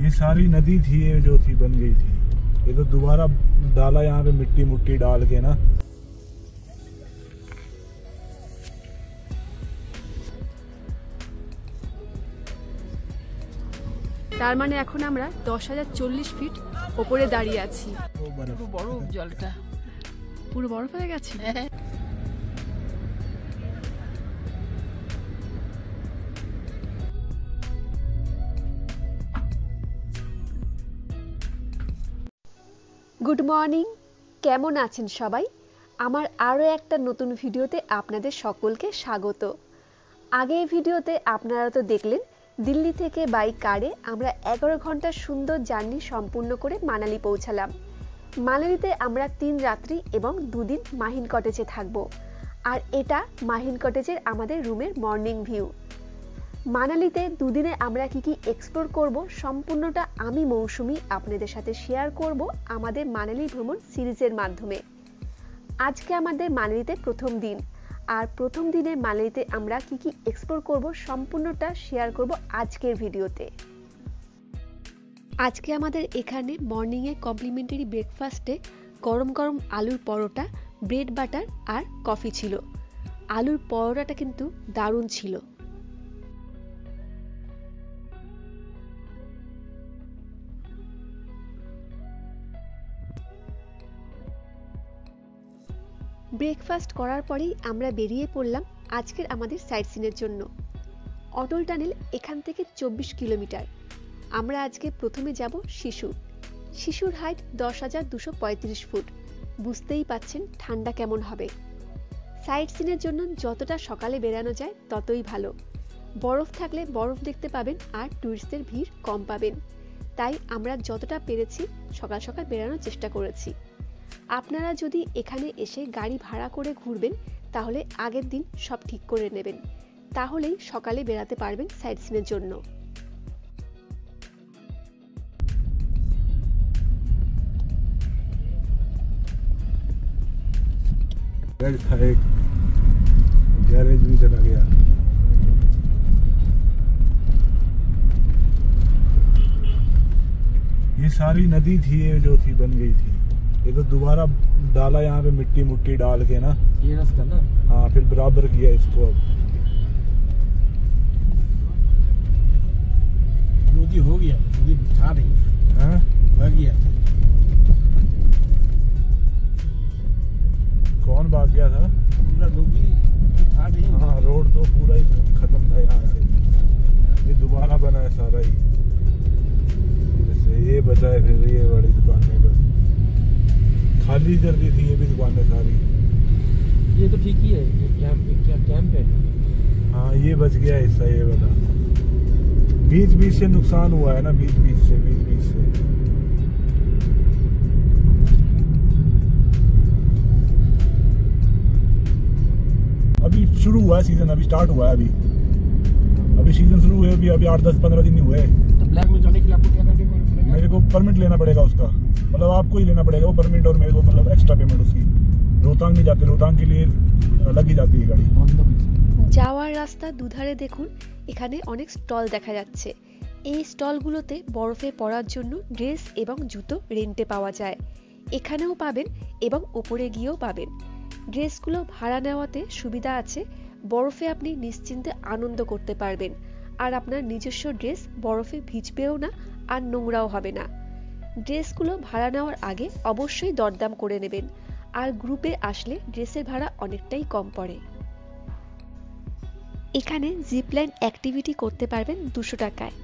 ये सारी नदी थी, ये जो थी बन गई थी। ये तो दोबारा डाला यहाँ पे मिट्टी मुट्टी डाल के ना। তার মানে এখন আমরা 10,040 ফিট উপরে দাঁড়িয়ে আছি। বরফ, জলটা পুরো বরফ হয়ে গেছে। গুড মর্নিং, কেমন আছেন সবাই? আমার আরও একটা নতুন ভিডিওতে আপনাদের সকলকে স্বাগত। আগের ভিডিওতে আপনারা তো দেখলেন দিল্লি থেকে বাই কারে আমরা 11 ঘন্টার সুন্দর জার্নি সম্পূর্ণ করে মানালি পৌঁছালাম। মানালিতে আমরা 3 রাত্রি এবং 2 দিন মাহিন কটেজে থাকব। আর এটা মাহিন কটেজের আমাদের রুমের মর্নিং ভিউ। মানালিতে 2 দিনে আমরা কি এক্সপ্লোর করব সম্পূর্ণটা আমি মৌসুমি আপনাদের সাথে শেয়ার করব আমাদের মানালি ভ্রমণ সিরিজের মাধ্যমে। আজকে আমাদের মানালিতে প্রথম দিন, আর প্রথম দিনে মানালিতে আমরা কি এক্সপ্লোর করব সম্পূর্ণটা শেয়ার করব আজকের ভিডিওতে। আজকে আমাদের এখানে মর্নিংয়ে কমপ্লিমেন্টারি ব্রেকফাস্টে গরম গরম আলুর পরোটা, ব্রেড বাটার আর কফি ছিল। আলুর পরোটাটা কিন্তু দারুণ ছিল। ব্রেকফাস্ট করার পরেই আমরা বেরিয়ে পড়লাম আজকের আমাদের সাইট সিনের জন্য। অটল টানেল এখান থেকে 24 কিলোমিটার। আমরা আজকে প্রথমে যাব শিশুর হাইট 10,235 ফুট। বুঝতেই পাচ্ছেন ঠান্ডা কেমন হবে। সাইট সিনের জন্য যতটা সকালে বেরানো যায় ততই ভালো। বরফ থাকলে বরফ দেখতে পাবেন আর টুরিস্টদের ভিড় কম পাবেন। তাই আমরা যতটা পেরেছি সকাল সকাল বেরানোর চেষ্টা করেছি। আপনারা যদি এখানে এসে গাড়ি ভাড়া করে ঘুরবেন তাহলে আগের দিন সব ঠিক করে নেবেন, তাহলেই সকালে বেরাতে পারবেন সাইট সিনের জন্য। गैरेज भी चला गया। ये सारी नदी थी, ये जो थी बन गई थी। ये तो दोबारा डाला यहाँ पे मिट्टी मुट्टी डाल के ना, ये रास्ता ना। हाँ, फिर बराबर किया इसको। अब नदी हो गया, नदी था नहीं, हाँ भाग गया। कौन भाग गया था? पूरा नदी था नहीं। हाँ, रोड तो पूरा ही खत्म था यहाँ से। ये दोबारा बना है सारा ही। जैसे ये बचा है, फिर ये बड़ी दुकानें बस खाली कर दी थी। ये भी दुकानें सारी। ये तो ठीक ही है, ये कैंप है। हाँ, ये बच गया हिस्सा ये वाला। बीच बीच से नुकसान हुआ है ना, बीच बीच से। अभी शुरू हुआ है सीजन, अभी स्टार्ट हुआ है। अभी सीजन शुरू हुए, अभी 8-10-15 दिन नहीं हुए। तो ब्लैक में जाने के लिए आपको क्या करना पड़ेगा? मेरे को परमिट लेना पड़ेगा उसका, मतलब आपको ही लेना पड़ेगा वो परमिट, और मेरे को मतलब एक्स्ट्रा पेमेंट उसकी। रोहतांग नहीं जाते, रोहतांग के लिए अलग ही जाती है गाड़ी। যাওয়ার রাস্তা দুধারে দেখুন এখানে অনেক স্টল দেখা যাচ্ছে। এই স্টলগুলোতে বরফে পড়ার জন্য ড্রেস এবং জুতো রেন্টে পাওয়া যায়। এখানেও পাবেন এবং উপরে গিয়েও পাবেন। ড্রেসগুলো ভাড়া নেওয়াতে সুবিধা আছে, বরফে আপনি নিশ্চিন্তে আনন্দ করতে পারবেন। আর আপনার নিজস্ব ড্রেস বরফে ভিজবেও না আর নোংরাও হবে না। ড্রেসগুলো ভাড়া নেওয়ার আগে অবশ্যই দরদাম করে নেবেন, আর গ্রুপে আসলে ড্রেসের ভাড়া অনেকটাই কম পড়ে। এখানে জিপলাইন অ্যাক্টিভিটি করতে পারবেন 200 টাকায়।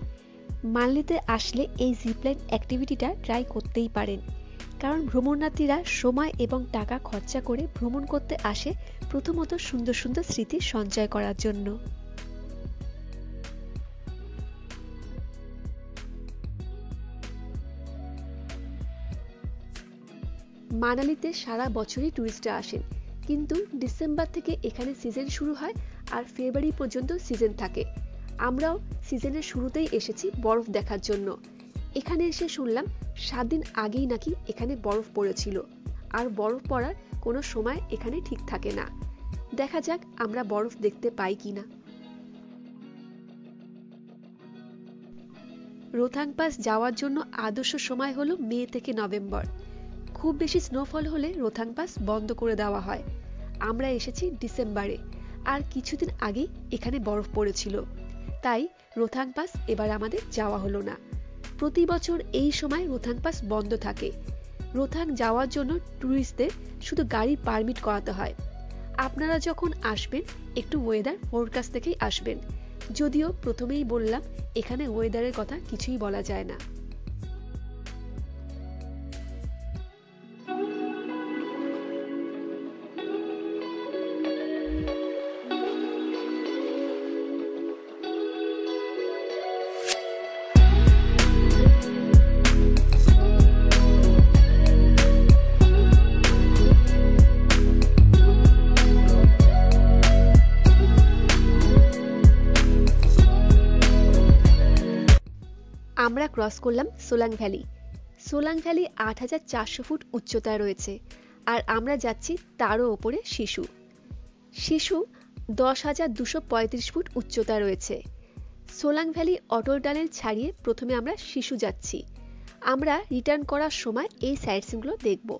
মানালিতে আসলে এই জিপলাইন অ্যাক্টিভিটিটা ট্রাই করতেই পারেন, কারণ ভ্রমণার্থীরা সময় এবং টাকা খরচা করে ভ্রমণ করতে আসে প্রথমত সুন্দর সুন্দর স্মৃতি সঞ্চয় করার জন্য। মানালিতে সারা বছরই টুরিস্টরা আসেন, কিন্তু ডিসেম্বর থেকে এখানে সিজন শুরু হয় আর ফেব্রুয়ারি পর্যন্ত সিজন থাকে। আমরাও সিজনের শুরুতেই এসেছি বরফ দেখার জন্য। এখানে এসে শুনলাম 7 দিন আগেই নাকি এখানে বরফ পড়েছিল, আর বরফ পড়ার কোনো সময় এখানে ঠিক থাকে না। দেখা যাক আমরা বরফ দেখতে পাই কিনা। রোথাং পাস যাওয়ার জন্য আদর্শ সময় হলো মে থেকে নভেম্বর। খুব বেশি স্নোফল হলে রোথাং পাস বন্ধ করে দেওয়া হয়। আমরা এসেছি ডিসেম্বরে, আর কিছুদিন আগেই এখানে বরফ পড়েছিল, তাই রোথাং পাস এবার আমাদের যাওয়া হলো না। প্রতি বছর এই সময় রোথাং পাস বন্ধ থাকে। রোথাং যাওয়ার জন্য ট্যুরিস্টদের শুধু গাড়ির পারমিট করাতে হয়। আপনারা যখন আসবেন একটু ওয়েদার ফোরকাস্ট থেকেই আসবেন। যদিও প্রথমেই বললাম এখানে ওয়েদারের কথা কিছুই বলা যায় না। আমরা ক্রস করলাম Solang valley. Solang valley ৮৪০০ foot উচ্চতায় রয়েছে, আর আমরা যাচ্ছি তারও ওপরে শিশু। শিশু ১০,২৩৫ ফুট উচ্চতায় রয়েছে। সোলাং ভ্যালি অটল টানেল ছাড়িয়ে প্রথমে আমরা শিশু যাচ্ছি। আমরা রিটার্ন করার সময় এই সাইট সিনগুলো দেখব।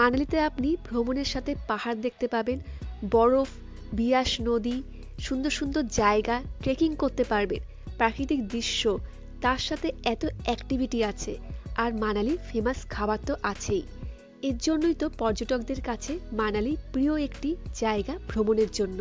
মানালিতে আপনি ভ্রমণের সাথে পাহাড় দেখতে পাবেন, বরফ, বিয়াস নদী, সুন্দর সুন্দর জায়গা, ট্রেকিং করতে পারবেন, প্রাকৃতিক দৃশ্য, তার সাথে এত অ্যাক্টিভিটি আছে। আর মানালির ফেমাস খাবার তো আছেই। এর জন্যই তো পর্যটকদের কাছে মানালি প্রিয় একটি জায়গা ভ্রমণের জন্য।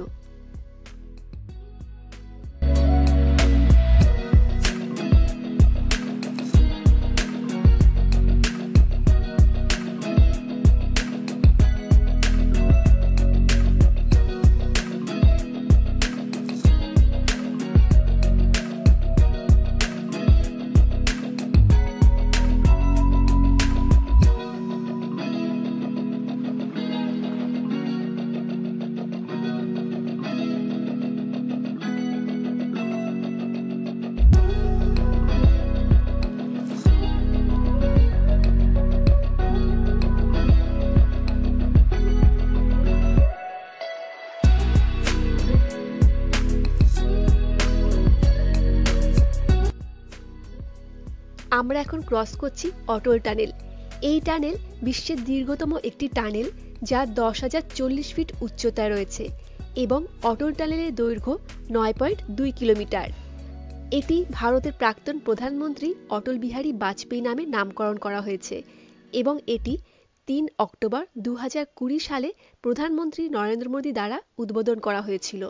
আমরা এখন ক্রস করছি অটল টানেল। এই টানেল বিশ্বের দীর্ঘতম একটি টানেল, যা ১০,০৪০ ফিট উচ্চতায় রয়েছে এবং অটল টানেলের দৈর্ঘ্য ৯.২ কিলোমিটার। এটি ভারতের প্রাক্তন প্রধানমন্ত্রী অটল বিহারী বাজপেয়ী নামে নামকরণ করা হয়েছে এবং এটি ৩ অক্টোবর ২০২০ সালে প্রধানমন্ত্রী নরেন্দ্র মোদী দ্বারা উদ্বোধন করা হয়েছিল।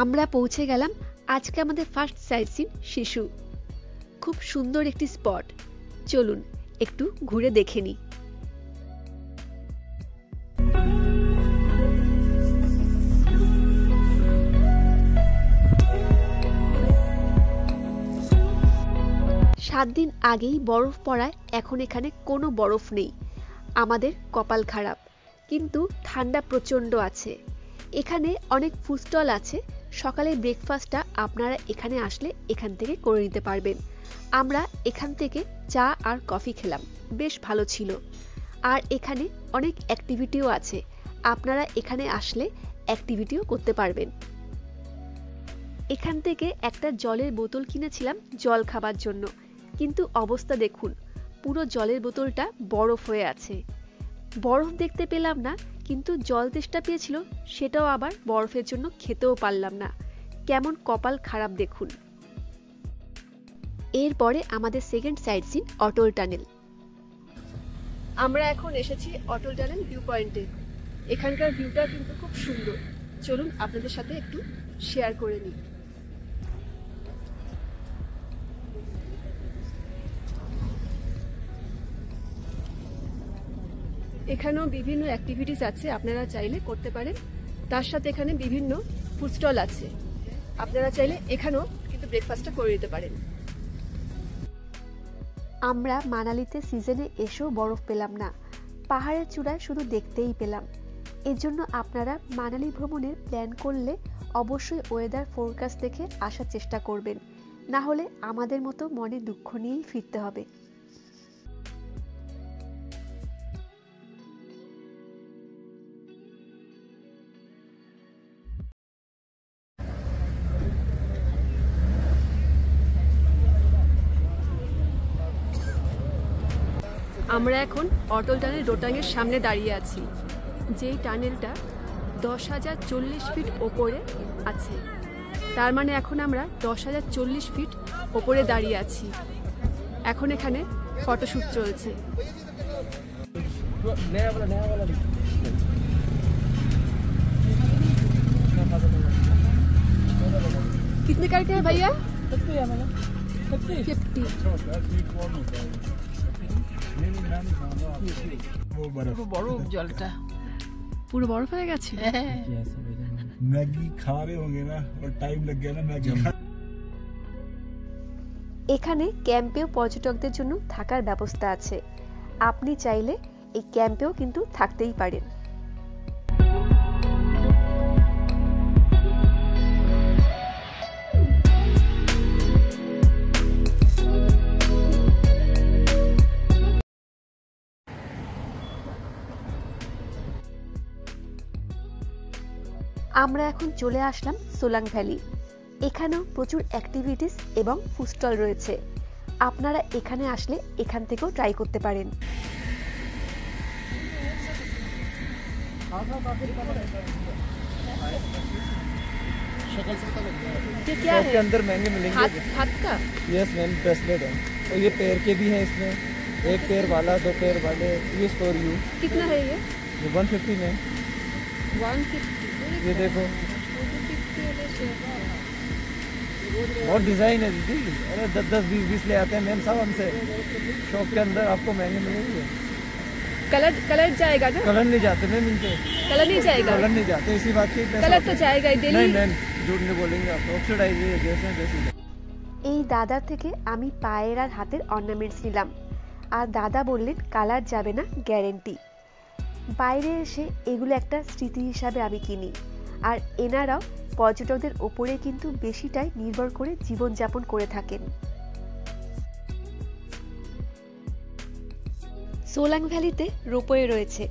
আমরা পৌঁছে গেলাম আজকে আমাদের ফার্স্ট সাইট সিন শিশু। খুব সুন্দর একটি স্পট, চলুন একটু ঘুরে দেখে নিই। সাত দিন আগেই বরফ পড়ায় এখন এখানে কোনো বরফ নেই। আমাদের কপাল খারাপ, কিন্তু ঠান্ডা প্রচণ্ড আছে। এখানে অনেক ফুড স্টল আছে, সকালের ব্রেকফাস্টটা আপনারা এখানে আসলে এখান থেকে করে নিতে পারবেন। আমরা এখান থেকে চা আর কফি খেলাম, বেশ ভালো ছিল। আর এখানে অনেক অ্যাক্টিভিটিও আছে, আপনারা এখানে আসলে অ্যাক্টিভিটিও করতে পারবেন। এখান থেকে একটা জলের বোতল কিনেছিলাম জল খাবার জন্য, কিন্তু অবস্থা দেখুন, পুরো জলের বোতলটা বরফ হয়ে আছে। বরফ দেখতে পেলাম না, কিন্তু জল তেষ্টা পেয়েছিল, সেটাও আবার বরফের জন্য খেতেও পারলাম না। কেমন কপাল খারাপ দেখুন। এরপরে আমাদের সেকেন্ড সাইট সিন অটল টানেল। আমরা এখন এসেছি অটল টানেল ভিউ পয়েন্টে। এখানকার ভিউটা কিন্তু খুব সুন্দর, চলুন আপনাদের সাথে একটু শেয়ার করে নিই। এখানেও বিভিন্ন অ্যাক্টিভিটিস আছে, আপনারা চাইলে করতে পারেন। তার সাথে এখানে বিভিন্ন ফুড স্টল আছে, আপনারা চাইলে এখানেও কিন্তু ব্রেকফাস্টটা করে নিতে পারেন। আমরা মানালিতে সিজনে এসেও বরফ পেলাম না, পাহাড়ের চূড়ায় শুধু দেখতেই পেলাম। এর জন্য আপনারা মানালি ভ্রমণের প্ল্যান করলে অবশ্যই ওয়েদার ফোরকাস্ট দেখে আসার চেষ্টা করবেন, না হলে আমাদের মতো মনে দুঃখ নিয়েই ফিরতে হবে। আমরা এখন অটল টানেল রোটাংয়ের সামনে দাঁড়িয়ে আছি, যেই টানেলটা 10,040 ফিট ওপরে আছে। তার মানে এখন আমরা 10,040 ফিট ওপরে দাঁড়িয়ে আছি। এখন এখানে ফটোশ্যুট চলছে। कितने करके है भैया? 50। बरफ जलता পুরো বরফ হয়ে গেছে। मैगी खा रहे होंगे ना, और टाइम लग गया ना मैगी। এখানে ক্যাম্পেও পর্যটকদের জন্য থাকার ব্যবস্থা আছে, আপনি চাইলে এই ক্যাম্পেও কিন্তু থাকতেই পারেন। আমরা এখন চলে আসলাম সোলাং ভ্যালি। এখানেও প্রচুর অ্যাক্টিভিটিস এবং ফুড স্টল রয়েছে, আপনারা এখানে আসলে এখান থেকেও ট্রাই করতে পারেন। क्या है? के अंदर महंगे मिलेंगे। हाथ का? यस मैम, ब्रेसलेट है और ये पैर के भी हैं इसमें, एक पैर वाला, दो पैर वाले। ये फॉर यू। कितना है ये? 150 में। 150। ये देखो बहुत डिजाइन है दीदी। अरे 10-10, 20-20 ले आते हैं मैम साहब हमसे शॉप के अंदर, आपको महंगे मिलेंगे। कलर जाएगा ना? कलर नहीं जाते मैम इनके, कलर नहीं जाएगा? कलर नहीं जाते, इसी बात की कलर तो जाएगा ही डेली। नहीं मैम, झूठ नहीं बोलेंगे आप, ऑक्सीडाइज है जैसे जैसे। এই দাদার থেকে আমি পায়ের আর হাতের অর্নামেন্টস নিলাম, আর দাদা বললেন কালার যাবে না, গ্যারেন্টি। বাইরে এসে এগুলো একটা স্মৃতি হিসাবে আমি কিনি, আর এনারাও পর্যটকদের ওপরে কিন্তু বেশিটাই নির্ভর করে জীবনযাপন করে থাকেন। সোলাং ভ্যালিতে রোপওয়ে রয়েছে,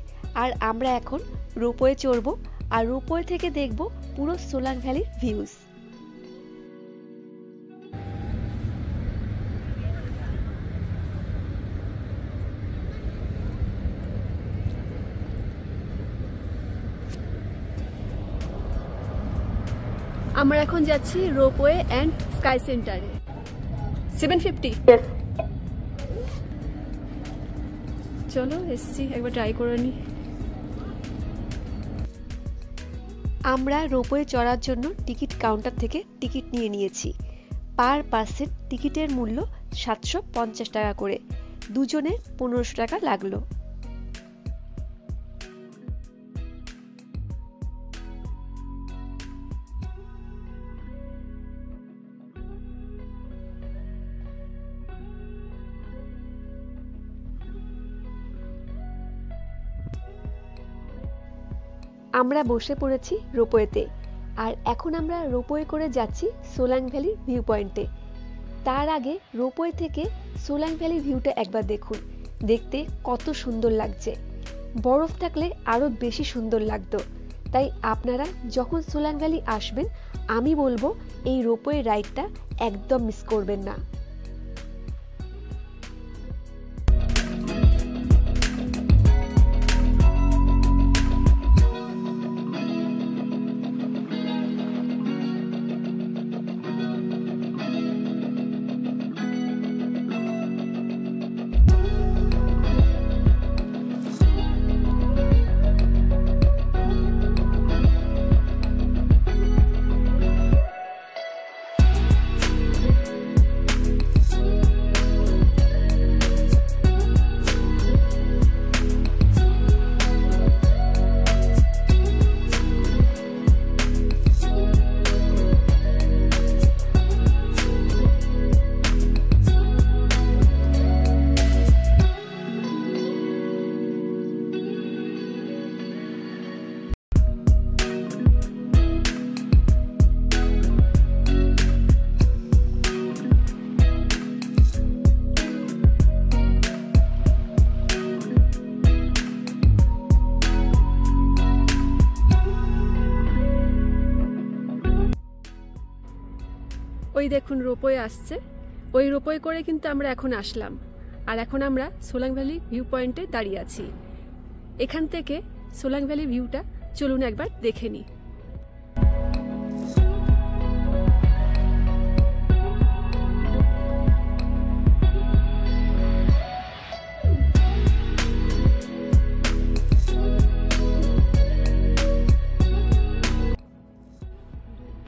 আর আমরা এখন রোপওয়ে চড়বো, আর রোপওয়ে থেকে দেখব পুরো সোলাং ভ্যালির ভিউজ। আমরা এখন যাচ্ছি রোপওয়ে এন্ড স্কাই সেন্টারে। 750। চলো এসছি, একবার ট্রাই করে নি। আমরা রোপওয়ে চড়ার জন্য টিকিট কাউন্টার থেকে টিকিট নিয়ে নিয়েছি। পার পার্সন টিকিটের মূল্য 750 টাকা করে, দুজনে 1500 টাকা লাগলো। আমরা বসে পড়েছি রোপওয়েতে, আর এখন আমরা রোপওয়ে করে যাচ্ছি সোলাং ভ্যালির ভিউ পয়েন্টে। তার আগে রোপওয়ে থেকে সোলাং ভ্যালির ভিউটা একবার দেখুন, দেখতে কত সুন্দর লাগছে। বরফ থাকলে আরো বেশি সুন্দর লাগতো। তাই আপনারা যখন সোলাং ভ্যালি আসবেন, আমি বলবো এই রোপওয়ে রাইডটা একদম মিস করবেন না। ওই দেখুন রোপওয়ে আসছে, ওই রোপওয়ে করে কিন্তু আমরা এখন আসলাম। আর এখন আমরা সোলাং ভ্যালি ভিউ পয়েন্টে দাঁড়িয়ে আছি। এখান থেকে সোলাং ভ্যালি ভিউটা চলুন একবার দেখে নিই।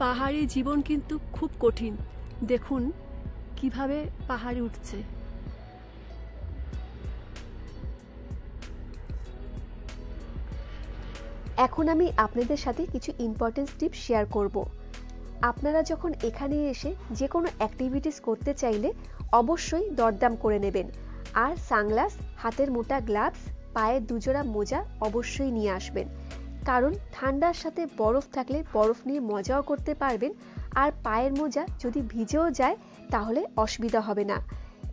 পাহাড়ি জীবন কিন্তু খুব কঠিন। দেখুন কিভাবে পাহাড়ে উঠছে। এখন আমি আপনাদের সাথে কিছু ইম্পর্টেন্ট টিপস শেয়ার করব। আপনারা যখন এখানে এসে যে কোনো অ্যাক্টিভিটিস করতে চাইলে অবশ্যই দরদাম করে নেবেন। আর সানগ্লাস, হাতের মোটা গ্লাভস, পায়ে দুজোড়া মোজা অবশ্যই নিয়ে আসবেন। কারণ ঠান্ডার সাথে বরফ থাকলে বরফ নিয়ে মজাও করতে পারবেন। আর পায়ের মোজা যদি ভিজেও যায় তাহলে অসুবিধা হবে না।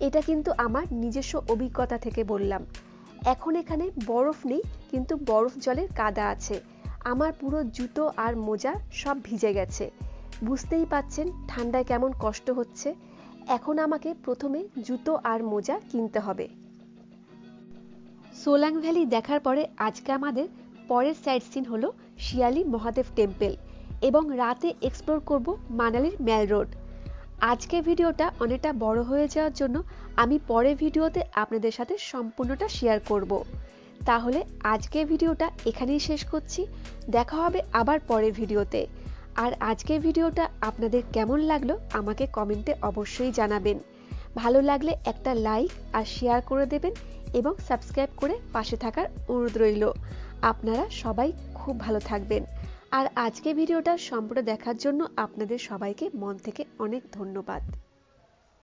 এটা কিন্তু আমার নিজস্ব অভিজ্ঞতা থেকে বললাম। এখন এখানে বরফ নেই, কিন্তু বরফ জলের কাদা আছে। আমার পুরো জুতো আর মোজা সব ভিজে গেছে। বুঝতেই পাচ্ছেন ঠান্ডায় কেমন কষ্ট হচ্ছে। এখন আমাকে প্রথমে জুতো আর মোজা কিনতে হবে। সোলাং ভ্যালি দেখার পরে আজকে আমাদের পরের সাইট সিন হলো শিয়ালি মহাদেব টেম্পল, এবং রাতে এক্সপ্লোর করব মানালির ম্যাল রোড। আজকে ভিডিওটা অনেকটা বড় হয়ে যাওয়ার জন্য আমি পরের ভিডিওতে আপনাদের সাথে সম্পূর্ণটা শেয়ার করব। তাহলে আজকে ভিডিওটা এখানেই শেষ করছি। দেখা হবে আবার পরের ভিডিওতে। আর আজকের ভিডিওটা আপনাদের কেমন লাগলো আমাকে কমেন্টে অবশ্যই জানাবেন। ভালো লাগলে একটা লাইক আর শেয়ার করে দেবেন, এবং সাবস্ক্রাইব করে পাশে থাকার অনুরোধ রইল। আপনারা সবাই খুব ভালো থাকবেন। আর আজকে ভিডিওটা সম্পূর্ণ দেখার জন্য আপনাদের সবাইকে মন থেকে অনেক ধন্যবাদ।